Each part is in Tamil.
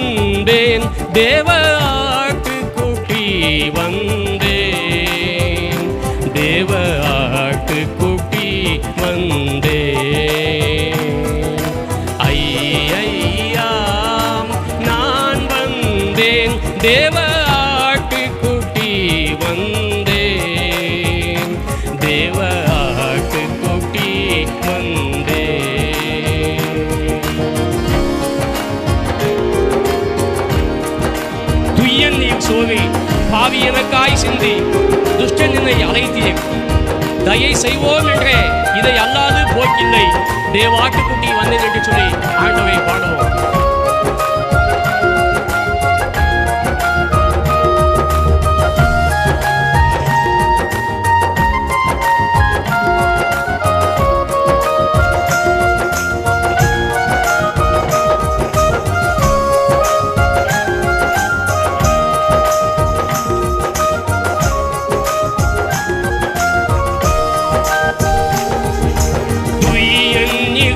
வந்தேன் தேவ ஆட்டுக்குட்டி வந்தேன் தேவ ஆட்டுக்குட்டி வந்தேன் ஐயாம் நான் வந்தேன் தேவ ஆட்டுக்குட்டி வந்தேன் தேவ ஆட்டுக்குட்டி வந்தேன் துய்யன் நீ சோவி பாவி எனக்காய் சிந்தி துஷ்டன் என்னை அழைத்தீர் தயை செய்வோம் என்றே இதை அல்லாது போக்கில்லை தேவாட்டுக்குட்டி வந்தேன் என்று சொல்லி ஆண்டவை பாடுவோம்.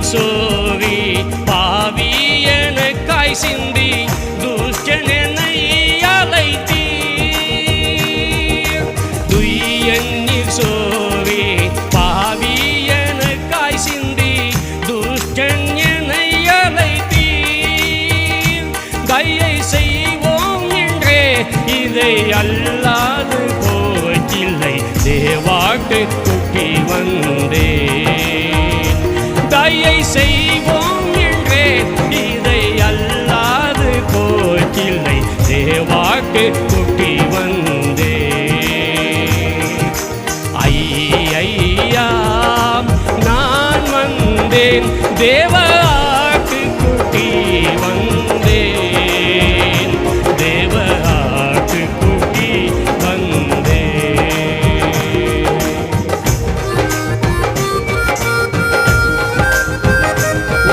சோவி பாவி எனக்காய் சிந்தி துஷ்டன் என்னை அழைத்தீர் துய்யன்னீர் சோவி பாவி எனக்காய் சிந்தி துஷ்டன் என்னை அழைத்தீர் தயை செய்வோம் என்றே இதை அல்லாது போக்கில்லை தேவாட்டுக்குட்டி வந்தேன் தயை செய்வோம் என்றே இதை அல்லாது போக்கில்லை தேவாட்டுக்குட்டி வந்தேன் ஐயாம் நான் வந்தேன் தேவ ஆட்டுக்குட்டி வந்தேன் தேவ ஆட்டுக்குட்டி வந்தேன்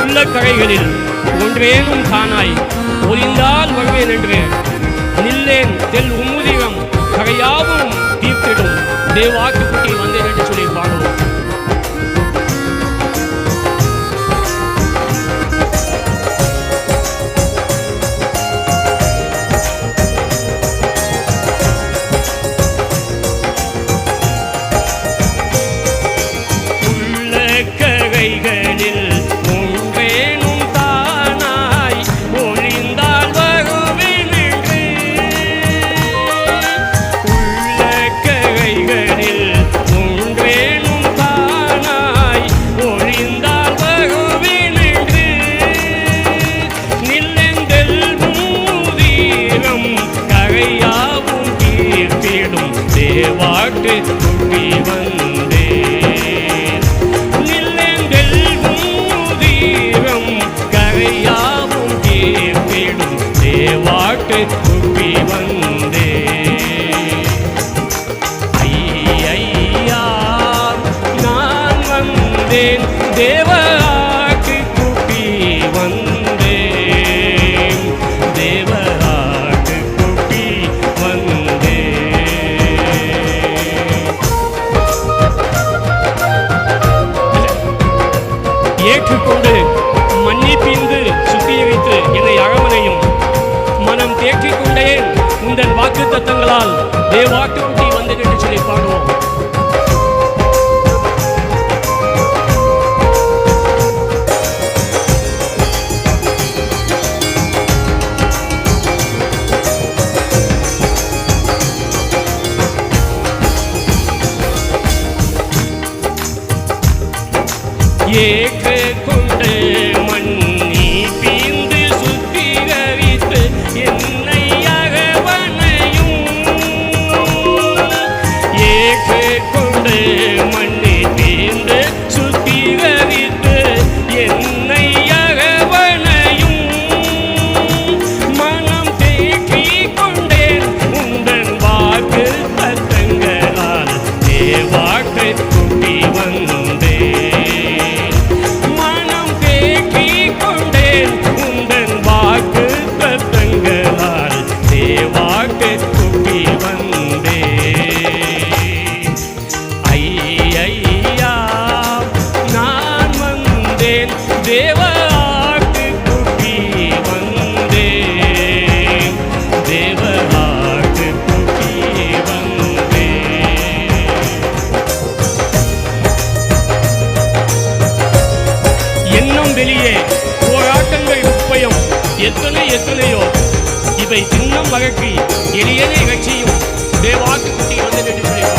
உள்ள கரைகளில் ஒன்றேனும் காணாய் ஒளிந்தால் வருவேன் என்று நில்லேன் தெல் உம்முதிகம் கரையாவும் தீர்த்திடும் தேவாட்டுக்குட்டி வந்தேன் என்று சொல்லி பாடுவோம். உள்ள கரைகளில் தேவாட்டுக்குட்டி வந்தேன் நில்லெங்கள் மூதீரம் கரையாவும் தீர்த்திடும் தேவாட்டுக்குட்டி வந்தேன் ஐயா நான் வந்தேன் தேவ ஆட்டுக்குட்டி வந்தேன் தேவ ஆட்டுக்குட்டி வந்தேன் ஏற்றுக்கொண்டு மன்னிப்பிந்து சுத்திகரித்து என்னை அகமனையும் மனம் தேற்றிக்கொண்டேன் உங்கள் வாக்கு தத்தங்களால் தேவாட்டுக்குட்டி வந்தேன் என்று சொல்லி பாடுவோம். ஏற்றுக்கொண்டு மன்னிப்பிந்து சுத்திகரித்து என்னை அகவனையும் இல்லையோ இவை தின்னம் மகற்றி எளியனை கட்சியும் தேவாட்டுக்குட்டி வந்து நின்று